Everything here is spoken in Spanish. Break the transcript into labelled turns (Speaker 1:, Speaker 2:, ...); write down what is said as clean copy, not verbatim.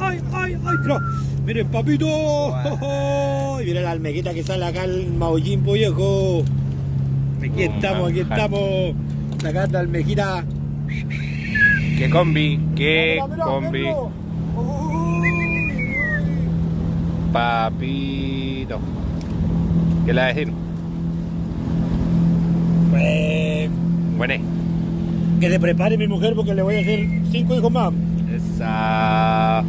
Speaker 1: ay, ay, ay. No. Miren, papito. Y miren la almeguita que sale acá el maullín, viejo. Aquí estamos. Sacando almejita.
Speaker 2: ¡Qué combi! ¡Qué
Speaker 1: Mira,
Speaker 2: combi!
Speaker 1: Pedro.
Speaker 2: Papito. ¿Qué le va a decir?
Speaker 1: Pues,
Speaker 2: Buené.
Speaker 1: que se prepare mi mujer porque le voy a hacer 5 hijos más.
Speaker 2: Esa.